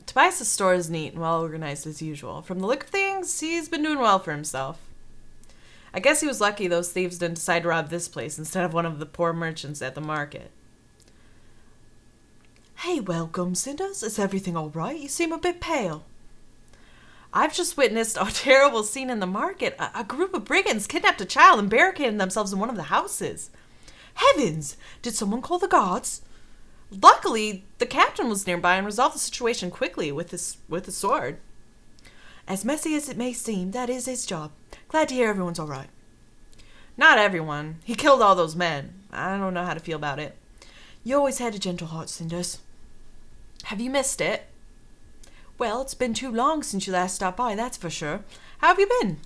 Tobias' store is neat and well organized as usual. From the look of things, he's been doing well for himself. I guess he was lucky those thieves didn't decide to rob this place instead of one of the poor merchants at the market. Hey, welcome, Cinders. Is everything all right? You seem a bit pale. I've just witnessed a terrible scene in the market. A group of brigands kidnapped a child and barricaded themselves in one of the houses. Heavens! Did someone call the guards? Luckily, the captain was nearby and resolved the situation quickly with a sword. As messy as it may seem, that is his job. Glad to hear everyone's all right. Not everyone. He killed all those men. I don't know how to feel about it. You always had a gentle heart, Cinders. Have you missed it? Well, it's been too long since you last stopped by, that's for sure. How have you been?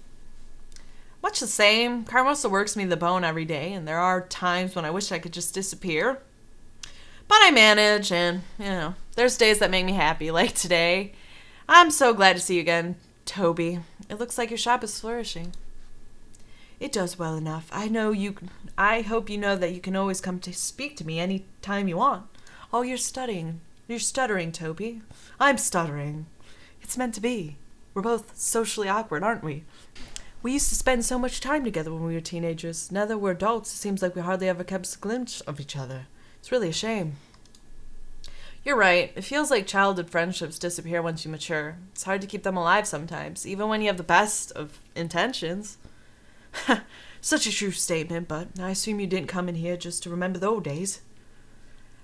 Much the same. Carmosa works me the bone every day, and there are times when I wish I could just disappear. But I manage, and, there's days that make me happy, like today. I'm so glad to see you again, Toby. It looks like your shop is flourishing. It does well enough. I hope you know that you can always come to speak to me any time you want. Oh, you're stuttering, Toby. I'm stuttering. It's meant to be. We're both socially awkward, aren't we? We used to spend so much time together when we were teenagers. Now that we're adults, it seems like we hardly ever kept a glimpse of each other. It's really a shame. You're right. It feels like childhood friendships disappear once you mature. It's hard to keep them alive sometimes, even when you have the best of intentions. Such a true statement, but I assume you didn't come in here just to remember the old days.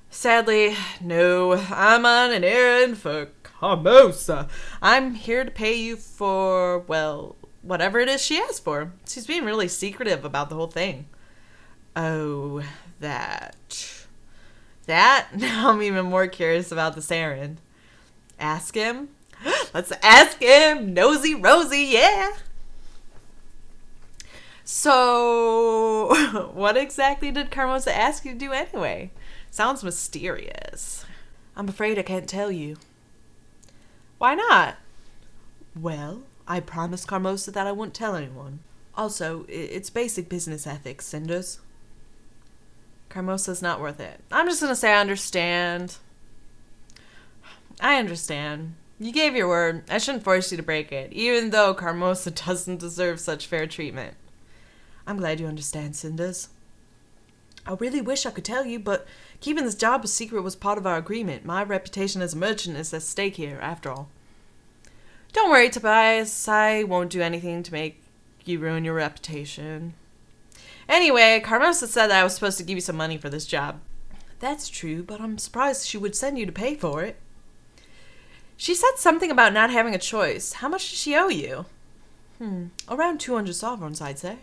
Sadly, no. I'm on an errand for Carmosa. I'm here to pay you for, well, whatever it is she asked for. She's being really secretive about the whole thing. Oh, that? Now I'm even more curious about this errand. Ask him? Let's ask him! Nosy Rosie, yeah! So, what exactly did Carmosa ask you to do anyway? Sounds mysterious. I'm afraid I can't tell you. Why not? Well, I promised Carmosa that I wouldn't tell anyone. Also, it's basic business ethics, Cinders. Carmosa's not worth it. I'm just gonna say I understand. I understand. You gave your word. I shouldn't force you to break it, even though Carmosa doesn't deserve such fair treatment. I'm glad you understand, Cinders. I really wish I could tell you, but keeping this job a secret was part of our agreement. My reputation as a merchant is at stake here, after all. Don't worry, Tobias. I won't do anything to make you ruin your reputation. Anyway, Carmosa said that I was supposed to give you some money for this job. That's true, but I'm surprised she would send you to pay for it. She said something about not having a choice. How much does she owe you? Around 200 sovereigns, I'd say.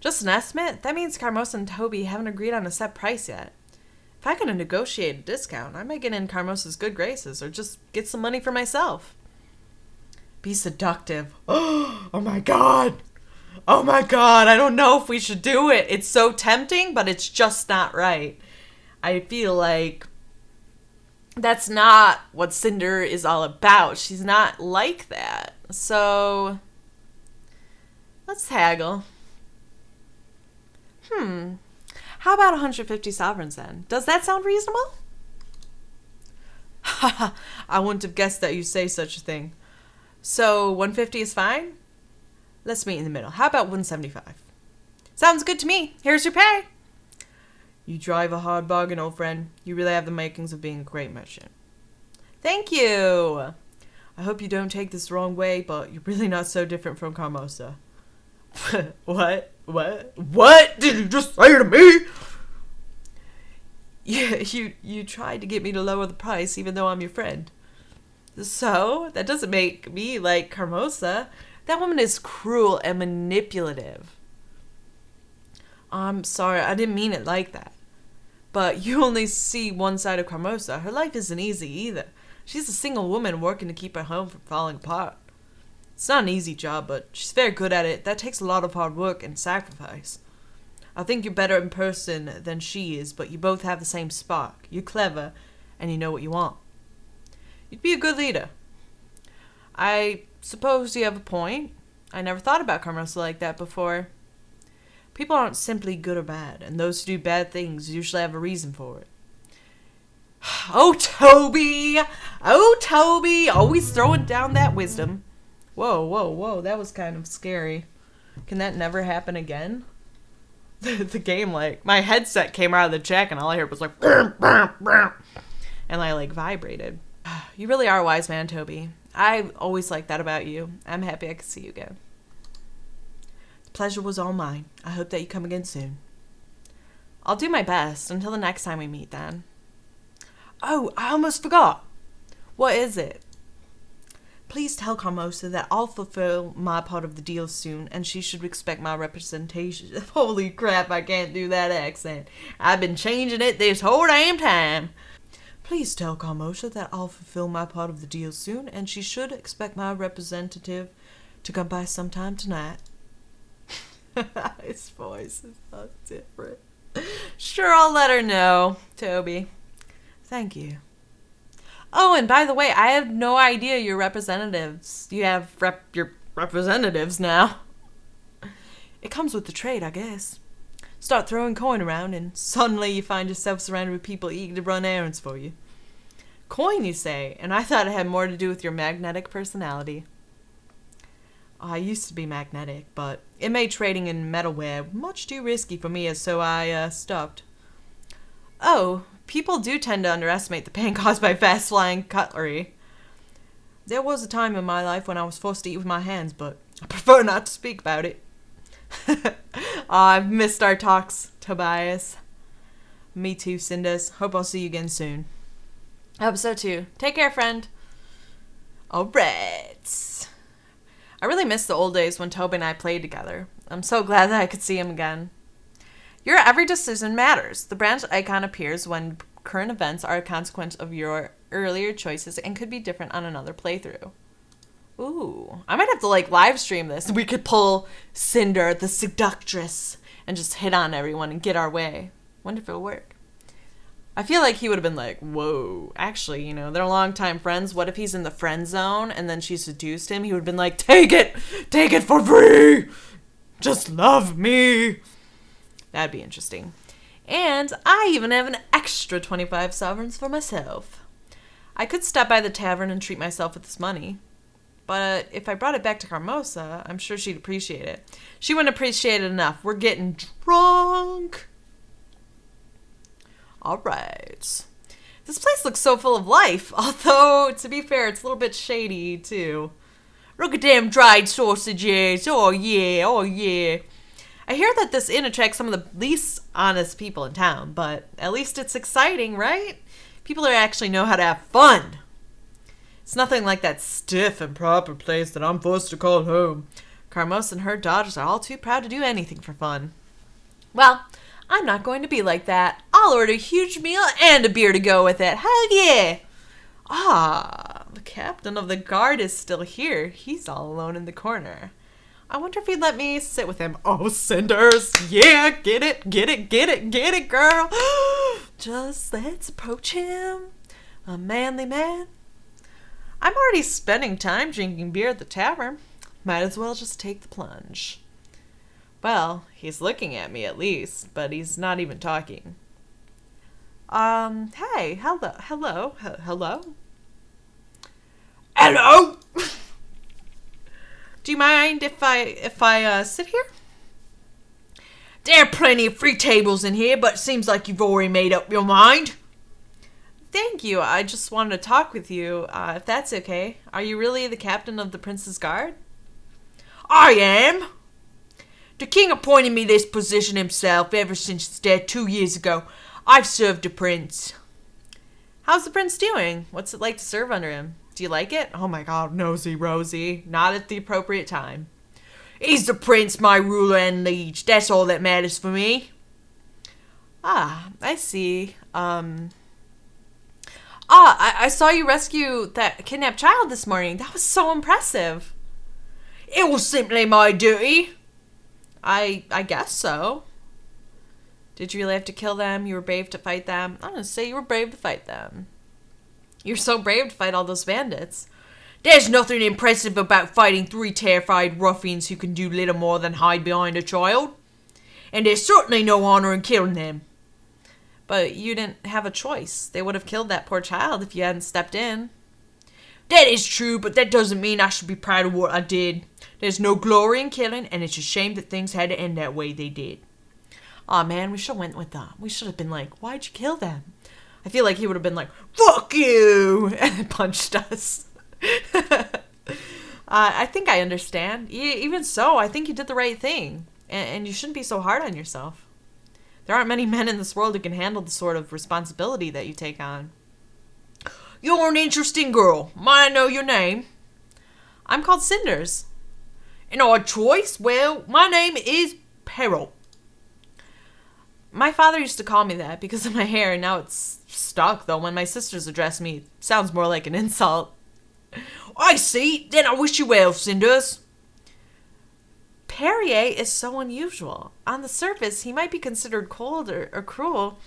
Just an estimate? That means Carmosa and Toby haven't agreed on a set price yet. If I could negotiate a discount, I might get in Carmosa's good graces, or just get some money for myself. Be seductive. Oh my god! Oh my god, I don't know if we should do it. It's so tempting, but it's just not right. I feel like that's not what Cinder is all about. She's not like that. So, let's haggle. How about 150 sovereigns then? Does that sound reasonable? Haha, I wouldn't have guessed that you'd say such a thing. So, 150 is fine? Let's meet in the middle. How about 175? Sounds good to me. Here's your pay. You drive a hard bargain, old friend. You really have the makings of being a great merchant. Thank you. I hope you don't take this the wrong way, but you're really not so different from Carmosa. What? What did you just say to me? Yeah, you tried to get me to lower the price even though I'm your friend. So, that doesn't make me like Carmosa. That woman is cruel and manipulative. I'm sorry, I didn't mean it like that. But you only see one side of Carmosa. Her life isn't easy either. She's a single woman working to keep her home from falling apart. It's not an easy job, but she's very good at it. That takes a lot of hard work and sacrifice. I think you're better in person than she is, but you both have the same spark. You're clever, and you know what you want. You'd be a good leader. I suppose you have a point. I never thought about Carmosa like that before. People aren't simply good or bad, and those who do bad things usually have a reason for it. Oh, Toby! Oh, Toby, always throwing down that wisdom. Whoa, whoa, whoa, that was kind of scary. Can that never happen again? The game, like, my headset came out of the jack and all I heard was like, and I, like, vibrated. You really are a wise man, Toby. I always like that about you. I'm happy I could see you again. The pleasure was all mine. I hope that you come again soon. I'll do my best until the next time we meet, then. Oh, I almost forgot. What is it? Please tell Carmosa that I'll fulfill my part of the deal soon, and she should expect my representation. Holy crap, I can't do that accent. I've been changing it this whole damn time. Please tell Carmosa that I'll fulfill my part of the deal soon, and she should expect my representative to come by sometime tonight. His voice is so different. Sure, I'll let her know, Toby. Thank you. Oh, and by the way, I have no idea you're representatives. You have your representatives now. It comes with the trade, I guess. Start throwing coin around and suddenly you find yourself surrounded with people eager to run errands for you. Coin, you say, and I thought it had more to do with your magnetic personality. I used to be magnetic, but it made trading in metalware much too risky for me, so I stopped. Oh, people do tend to underestimate the pain caused by fast-flying cutlery. There was a time in my life when I was forced to eat with my hands, but I prefer not to speak about it. I've missed our talks, Tobias. Me too, Cinders. Hope I'll see you again soon. I hope so too. Take care, friend. Alright. I really miss the old days when Toby and I played together. I'm so glad that I could see him again. Your every decision matters. The branch icon appears when current events are a consequence of your earlier choices and could be different on another playthrough. Ooh, I might have to like live stream this. We could pull Cinder, the seductress, and just hit on everyone and get our way. Wonder if it'll work. I feel like he would have been like, whoa, actually, you know, they're longtime friends. What if he's in the friend zone and then she seduced him? He would have been like, take it for free. Just love me. That'd be interesting. And I even have an extra 25 sovereigns for myself. I could stop by the tavern and treat myself with this money. But if I brought it back to Carmosa, I'm sure she'd appreciate it. She wouldn't appreciate it enough. We're getting drunk. All right. This place looks so full of life. Although, to be fair, it's a little bit shady, too. Look at them dried sausages. Oh, yeah. Oh, yeah. I hear that this inn attracts some of the least honest people in town, but at least it's exciting, right? People are actually know how to have fun. It's nothing like that stiff and proper place that I'm forced to call home. Carmos and her daughters are all too proud to do anything for fun. Well, I'm not going to be like that. I'll order a huge meal and a beer to go with it. Hell yeah! Ah, the captain of the guard is still here. He's all alone in the corner. I wonder if he'd let me sit with him. Oh, Cinders. Yeah, get it, girl. Just let's approach him. A manly man. I'm already spending time drinking beer at the tavern. Might as well just take the plunge. Well, he's looking at me at least, but he's not even talking. Hey, hello. Hello? Do you mind if I sit here? There are plenty of free tables in here, but it seems like you've already made up your mind. Thank you. I just wanted to talk with you, if that's okay. Are you really the captain of the Prince's Guard? I am. The king appointed me this position himself ever since his death 2 years ago. I've served the prince. How's the prince doing? What's it like to serve under him? Do you like it? Oh my god, nosy Rosie. Not at the appropriate time. He's the prince, my ruler and liege. That's all that matters for me. Ah, I see. I saw you rescue that kidnapped child this morning. That was so impressive. It was simply my duty. I guess so. Did you really have to kill them? You were brave to fight them? I'm gonna say you were brave to fight them. You're so brave to fight all those bandits. There's nothing impressive about fighting 3 terrified ruffians who can do little more than hide behind a child. And there's certainly no honor in killing them. But you didn't have a choice. They would have killed that poor child if you hadn't stepped in. That is true, but that doesn't mean I should be proud of what I did. There's no glory in killing, and it's a shame that things had to end that way they did. Aw, man, we should have went with that. We should have been like, why'd you kill them? I feel like he would have been like, fuck you, and punched us. I think I understand. Even so, I think you did the right thing. And you shouldn't be so hard on yourself. There aren't many men in this world who can handle the sort of responsibility that you take on. You're an interesting girl. Might I know your name? I'm called Cinders. An odd choice. Well, my name is Peril. My father used to call me that because of my hair, and now it's stuck, though when my sisters address me, it sounds more like an insult. I see. Then I wish you well, Cinders. Perrier is so unusual. On the surface, he might be considered cold or cruel,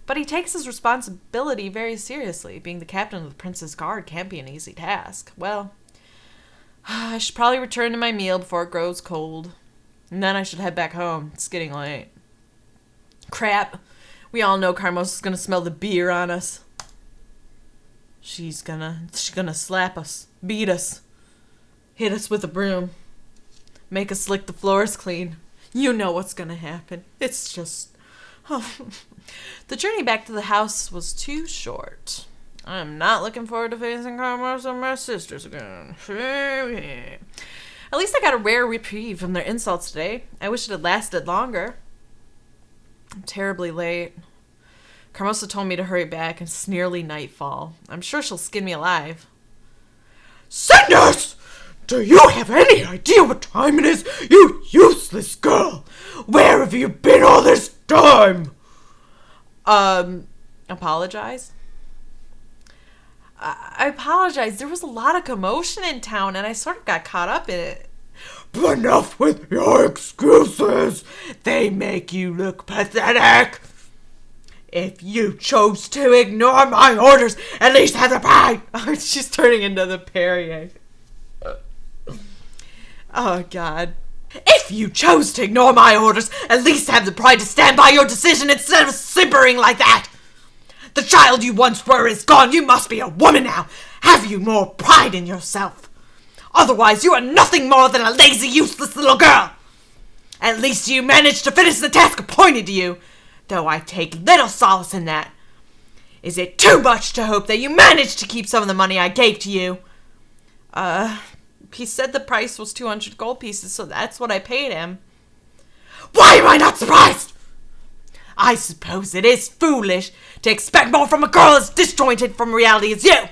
but he takes his responsibility very seriously. Being the captain of the Prince's Guard can't be an easy task. Well, I should probably return to my meal before it grows cold. And then I should head back home. It's getting late. Crap. We all know Carmosa's gonna smell the beer on us. She's gonna slap us, beat us, hit us with a broom, make us lick the floors clean. You know what's gonna happen. It's just... Oh. The journey back to the house was too short. I'm not looking forward to facing Carmosa and my sisters again. At least I got a rare reprieve from their insults today. I wish it had lasted longer. I'm terribly late. Carmosa told me to hurry back. It's nearly nightfall. I'm sure she'll skin me alive. Cinders! Do you have any idea what time it is, you useless girl? Where have you been all this time? Apologize? I apologize. There was a lot of commotion in town, and I sort of got caught up in it. Enough with your excuses. They make you look pathetic. If you chose to ignore my orders, at least have the pride. She's turning into the Perrier. Oh, God. If you chose to ignore my orders, at least have the pride to stand by your decision instead of simpering like that. The child you once were is gone. You must be a woman now. Have you more pride in yourself? Otherwise, you are nothing more than a lazy, useless little girl. At least you managed to finish the task appointed to you, though I take little solace in that. Is it too much to hope that you managed to keep some of the money I gave to you? He said the price was 200 gold pieces, so that's what I paid him. Why am I not surprised? I suppose it is foolish to expect more from a girl as disjointed from reality as you.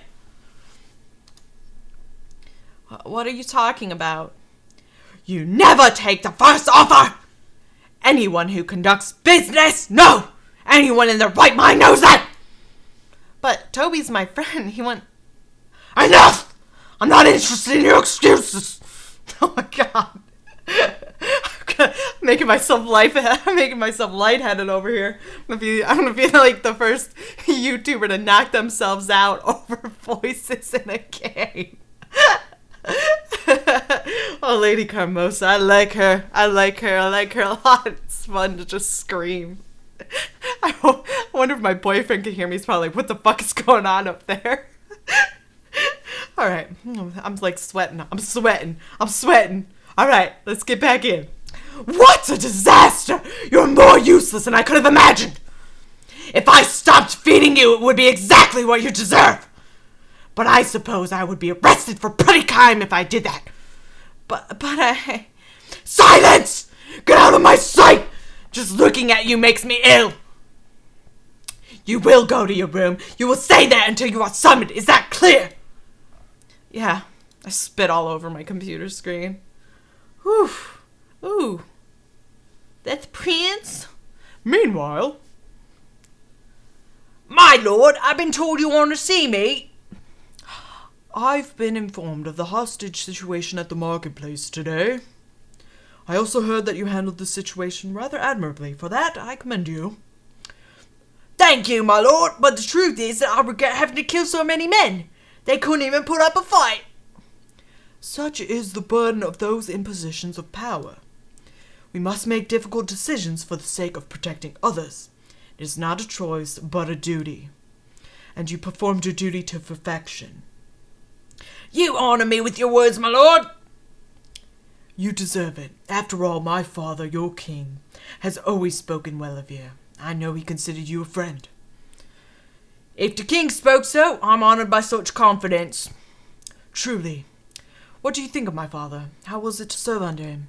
What are you talking about? You never take the first offer. Anyone who conducts business, no. Anyone in their right mind knows that. But Toby's my friend. He went... Enough! I'm not interested in your excuses. Oh my God. I'm making myself lightheaded over here. I'm gonna be like the first YouTuber to knock themselves out over voices in a game. Oh, Lady Carmosa, I like her a lot. It's fun to just scream. I wonder if my boyfriend can hear me. He's probably like, what the fuck is going on up there? All right, I'm like sweating. I'm sweating. All right, let's get back in. What a disaster! You're more useless than I could have imagined. If I stopped feeding you, it would be exactly what you deserve. But I suppose I would be arrested for petty crime if I did that. But I... Silence! Get out of my sight! Just looking at you makes me ill. You will go to your room. You will stay there until you are summoned. Is that clear? Yeah. I spit all over my computer screen. Whew. Ooh. That's Prince? Meanwhile... My lord, I've been told you want to see me. I've been informed of the hostage situation at the marketplace today. I also heard that you handled the situation rather admirably. For that, I commend you. Thank you, my lord, but the truth is that I regret having to kill so many men. They couldn't even put up a fight. Such is the burden of those in positions of power. We must make difficult decisions for the sake of protecting others. It is not a choice, but a duty. And you performed your duty to perfection. You honor me with your words, my lord. You deserve it. After all, my father, your king, has always spoken well of you. I know he considered you a friend. If the king spoke so, I'm honored by such confidence. Truly. What do you think of my father? How was it to serve under him?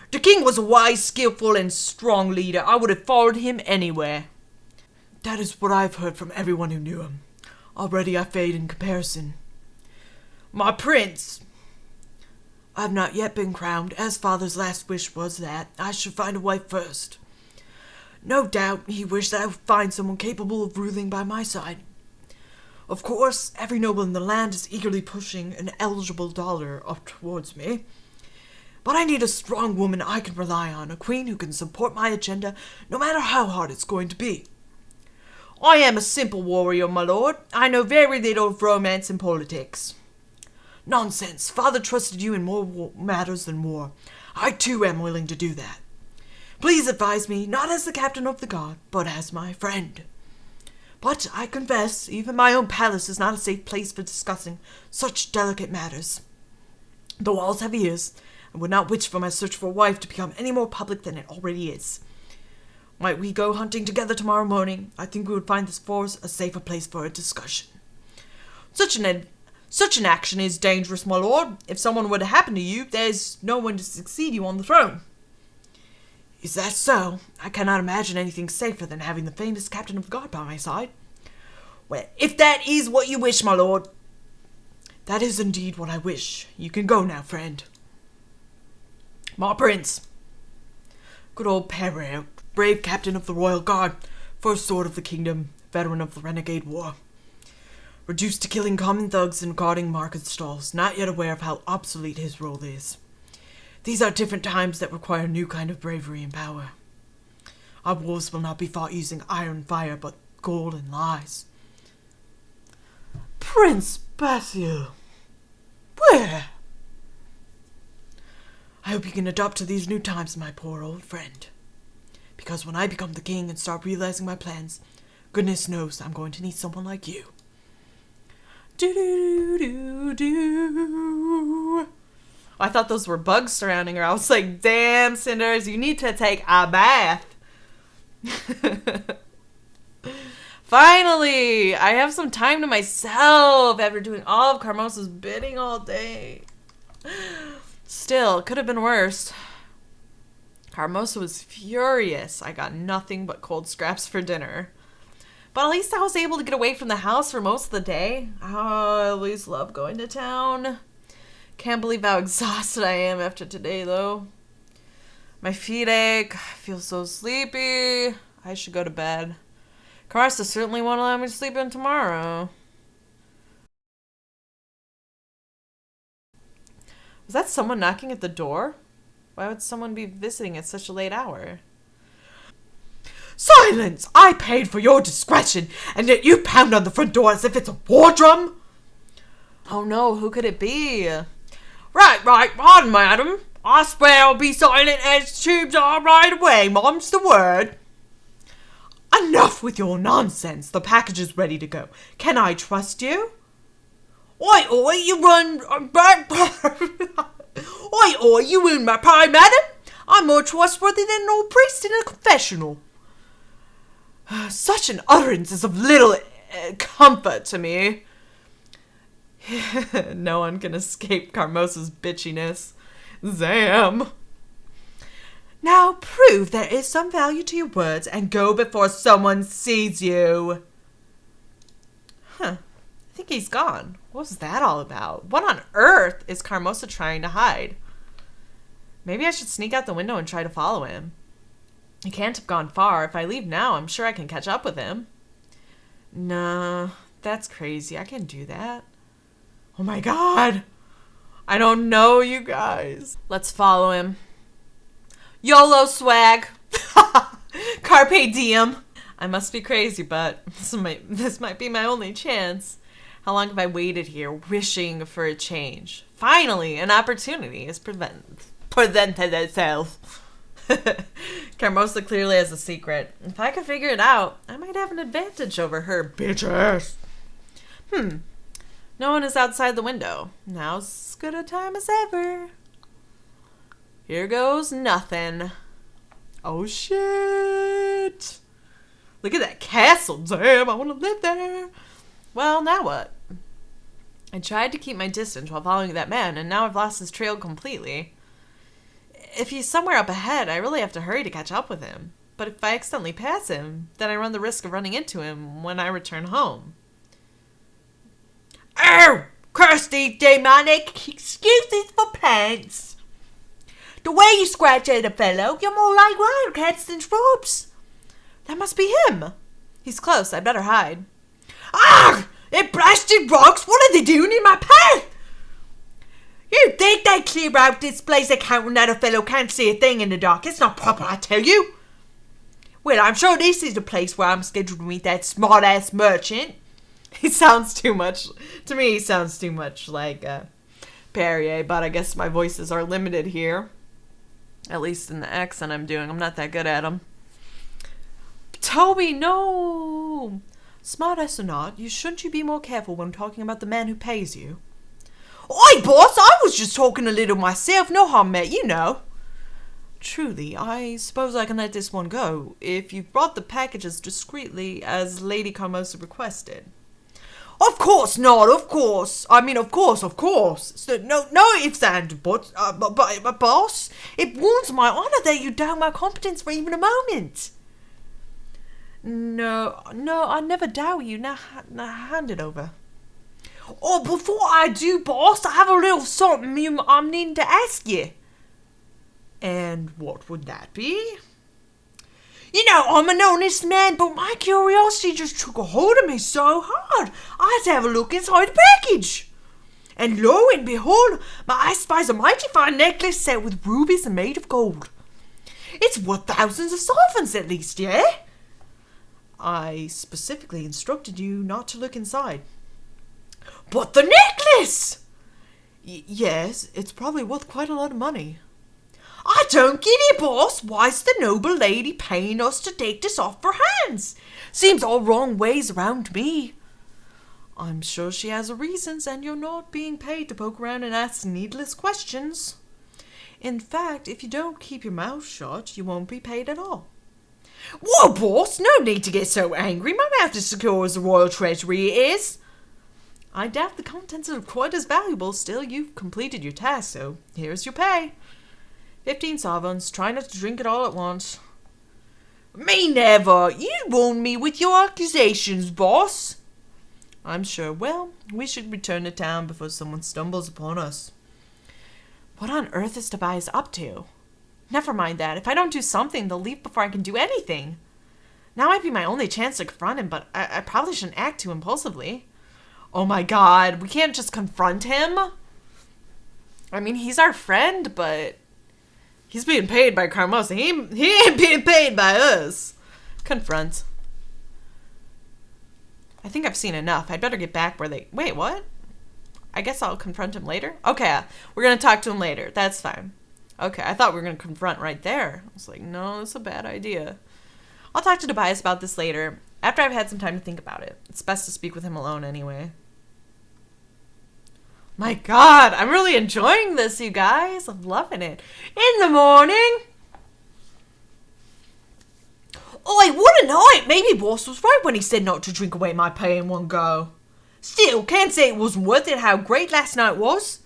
The king was a wise, skillful, and strong leader. I would have followed him anywhere. That is what I've heard from everyone who knew him. Already I fade in comparison. My prince. I have not yet been crowned, as father's last wish was that I should find a wife first. No doubt he wished that I would find someone capable of ruling by my side. Of course, every noble in the land is eagerly pushing an eligible daughter up towards me. But I need a strong woman I can rely on, a queen who can support my agenda no matter how hard it's going to be. I am a simple warrior, my lord. I know very little of romance and politics. Nonsense. Father trusted you in more matters than war. I too am willing to do that. Please advise me, not as the captain of the guard, but as my friend. But I confess, even my own palace is not a safe place for discussing such delicate matters. The walls have ears, and would not wish for my search for a wife to become any more public than it already is. Might we go hunting together tomorrow morning? I think we would find this forest a safer place for a discussion. Such an action is dangerous, my lord. If someone were to happen to you, there's no one to succeed you on the throne. Is that so? I cannot imagine anything safer than having the famous captain of the guard by my side. Well, if that is what you wish, my lord. That is indeed what I wish. You can go now, friend. My prince. Good old Perret, brave captain of the royal guard, first sword of the kingdom, veteran of the renegade war. Reduced to killing common thugs and guarding market stalls, not yet aware of how obsolete his role is. These are different times that require a new kind of bravery and power. Our wars will not be fought using iron fire, but gold and lies. Prince Basil. Where? I hope you can adapt to these new times, my poor old friend. Because when I become the king and start realizing my plans, goodness knows I'm going to need someone like you. Do-do-do-do-do. I thought those were bugs surrounding her. I was like, damn, Cinders, you need to take a bath. Finally, I have some time to myself after doing all of Carmosa's bidding all day. Still, could have been worse. Carmosa was furious. I got nothing but cold scraps for dinner. But at least I was able to get away from the house for most of the day. Oh, I always love going to town. Can't believe how exhausted I am after today, though. My feet ache. I feel so sleepy. I should go to bed. Carmosa certainly won't allow me to sleep in tomorrow. Was that someone knocking at the door? Why would someone be visiting at such a late hour? Silence! I paid for your discretion, and yet you pound on the front door as if it's a war drum? Oh no, who could it be? Right, pardon, madam. I swear I'll be silent as tubes are right away, mom's the word. Enough with your nonsense. The package is ready to go. Can I trust you? Oi, you run back. Oi, you ruined my pride, madam. I'm more trustworthy than an old priest in a confessional. Such an utterance is of little comfort to me. No one can escape Carmosa's bitchiness. Zam. Now prove there is some value to your words and go before someone sees you. Huh. I think he's gone. What was that all about? What on earth is Carmosa trying to hide? Maybe I should sneak out the window and try to follow him. He can't have gone far. If I leave now, I'm sure I can catch up with him. Nah, that's crazy. I can't do that. Oh my god. I don't know, you guys. Let's follow him. YOLO swag. Carpe diem. I must be crazy, but this might be my only chance. How long have I waited here, wishing for a change? Finally, an opportunity is presented itself. Carmosa clearly has a secret. If I could figure it out, I might have an advantage over her bitch ass. No one is outside the window. Now's as good a time as ever. Here goes nothing. Oh shit! Look at that castle, damn, I want to live there. Well, now what? I tried to keep my distance while following that man, and now I've lost his trail completely. If he's somewhere up ahead, I really have to hurry to catch up with him. But if I accidentally pass him, then I run the risk of running into him when I return home. Oh, crusty demonic excuses for pants. The way you scratch at a fellow, you're more like wildcats than shrubs. That must be him. He's close. I'd better hide. Ah! It blasted rocks! What are they doing in my path? You think they clear out this place accounting that a fellow can't see a thing in the dark? It's not proper, I tell you. Well, I'm sure this is the place where I'm scheduled to meet that smart-ass merchant. He sounds too much, to me he sounds too much like Perrier, but I guess my voices are limited here. At least in the accent I'm doing. I'm not that good at them. Toby, no! Smart ass or not, shouldn't you be more careful when talking about the man who pays you? Oi, boss, I was just talking a little myself. No harm met, you know. Truly, I suppose I can let this one go, if you've brought the packages discreetly as Lady Carmosa requested. Of course not, of course. I mean, of course. So, no ifs, and buts. But, boss, it warrants my honour that you doubt my competence for even a moment. No, I never doubt you. Now hand it over. Oh, before I do, boss, I have a little something I'm needing to ask you. And what would that be? You know, I'm an honest man, but my curiosity just took a hold of me so hard, I had to have a look inside the package. And lo and behold, my eye spies a mighty fine necklace set with rubies and made of gold. It's worth thousands of sovereigns at least, yeah? I specifically instructed you not to look inside. But the necklace! Yes, it's probably worth quite a lot of money. I don't get it, boss. Why's the noble lady paying us to take this off her hands? Seems all wrong ways around me. I'm sure she has her reasons, and you're not being paid to poke around and ask needless questions. In fact, if you don't keep your mouth shut, you won't be paid at all. Whoa, boss, no need to get so angry. My mouth is secure as the royal treasury is. I doubt the contents are quite as valuable. Still, you've completed your task, so here's your pay. 15 sovereigns. Try not to drink it all at once. Me never. You wound me with your accusations, boss. I'm sure. Well, we should return to town before someone stumbles upon us. What on earth is Tobias up to? Never mind that. If I don't do something, they'll leave before I can do anything. Now might be my only chance to confront him, but I probably shouldn't act too impulsively. Oh my god, we can't just confront him? I mean, he's our friend, but he's being paid by Carmosa. He ain't being paid by us. Confront. I think I've seen enough. I'd better get back where they... Wait, what? I guess I'll confront him later? Okay, we're going to talk to him later. That's fine. Okay, I thought we were going to confront right there. I was like, no, that's a bad idea. I'll talk to Tobias about this later, after I've had some time to think about it. It's best to speak with him alone anyway. My god, I'm really enjoying this, you guys. I'm loving it. In the morning. Oi, what a night. Maybe boss was right when he said not to drink away my pay in one go. Still, can't say it wasn't worth it how great last night was.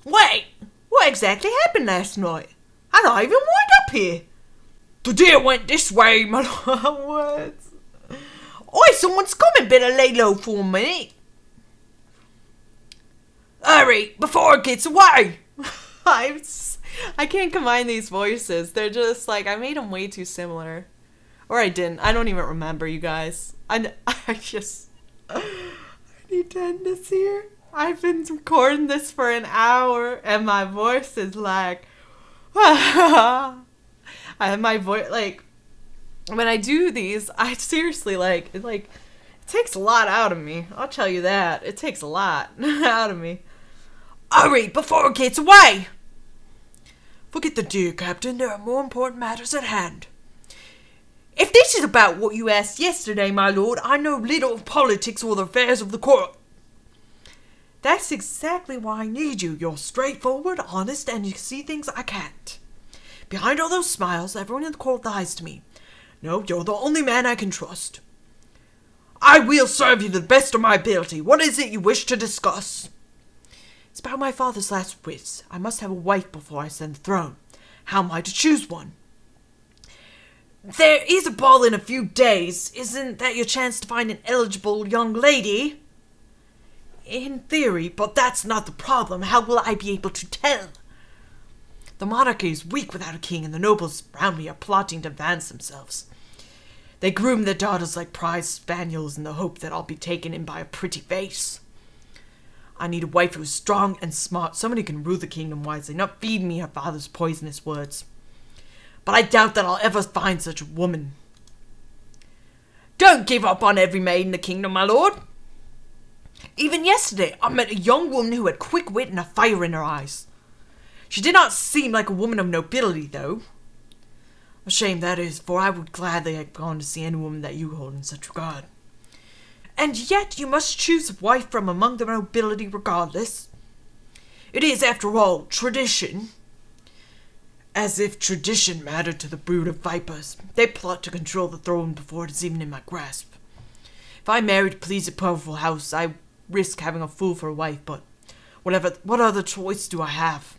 Wait, what exactly happened last night? How did I even wind up here? The deal went this way, my lord. Oi, someone's coming. Better lay low for a minute. Hurry, before it gets away. I can't combine these voices. They're just like, I made them way too similar. Or I didn't. I don't even remember, you guys. I need to end this here. I've been recording this for an hour, and my voice is like... I have my voice, like... When I do these, I seriously, it takes a lot out of me. I'll tell you that. It takes a lot out of me. Hurry, before it gets away! Forget the dear Captain, there are more important matters at hand. If this is about what you asked yesterday, my lord, I know little of politics or the affairs of the court. That's exactly why I need you. You're straightforward, honest, and you see things I can't. Behind all those smiles, everyone in the court lies to me. No, you're the only man I can trust. I will serve you to the best of my ability. What is it you wish to discuss? It's about my father's last wish. I must have a wife before I ascend the throne. How am I to choose one? There is a ball in a few days. Isn't that your chance to find an eligible young lady? In theory, but that's not the problem. How will I be able to tell? The monarchy is weak without a king, and the nobles around me are plotting to advance themselves. They groom their daughters like prize spaniels in the hope that I'll be taken in by a pretty face. I need a wife who is strong and smart, someone who can rule the kingdom wisely, not feed me her father's poisonous words. But I doubt that I'll ever find such a woman. Don't give up on every maid in the kingdom, my lord. Even yesterday, I met a young woman who had quick wit and a fire in her eyes. She did not seem like a woman of nobility, though. A shame that is, for I would gladly have gone to see any woman that you hold in such regard. And yet you must choose a wife from among the nobility regardless. It is, after all, tradition. As if tradition mattered to the brood of vipers. They plot to control the throne before it is even in my grasp. If I marry to please a powerful house, I risk having a fool for a wife, but what other choice do I have?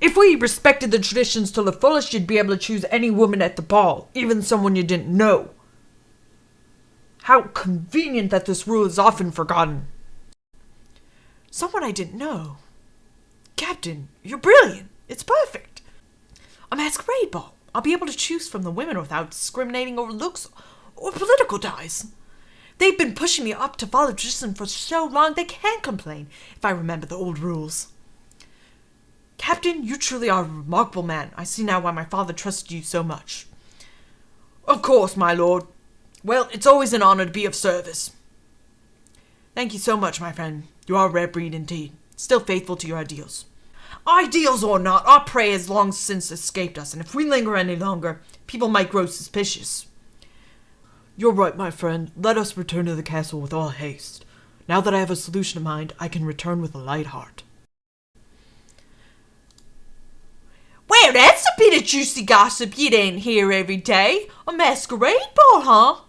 If we respected the traditions to the fullest, you'd be able to choose any woman at the ball, even someone you didn't know. How convenient that this rule is often forgotten. Someone I didn't know. Captain, you're brilliant. It's perfect. A masquerade ball. I'll be able to choose from the women without discriminating over looks or political ties. They've been pushing me up to follow tradition for so long they can't complain if I remember the old rules. Captain, you truly are a remarkable man. I see now why my father trusted you so much. Of course, my lord. Well, it's always an honor to be of service. Thank you so much, my friend. You are a rare breed indeed. Still faithful to your ideals. Ideals or not, our prey has long since escaped us, and if we linger any longer, people might grow suspicious. You're right, my friend. Let us return to the castle with all haste. Now that I have a solution in mind, I can return with a light heart. Well, that's a bit of juicy gossip you didn't hear every day. A masquerade ball, huh?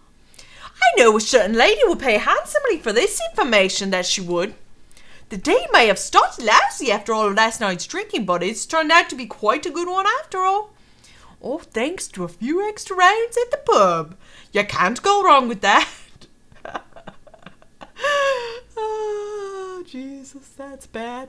I know a certain lady would pay handsomely for this information, that she would. The day may have started lousy after all of last night's drinking, but it's turned out to be quite a good one after all. All thanks to a few extra rounds at the pub. You can't go wrong with that. Oh, Jesus, that's bad.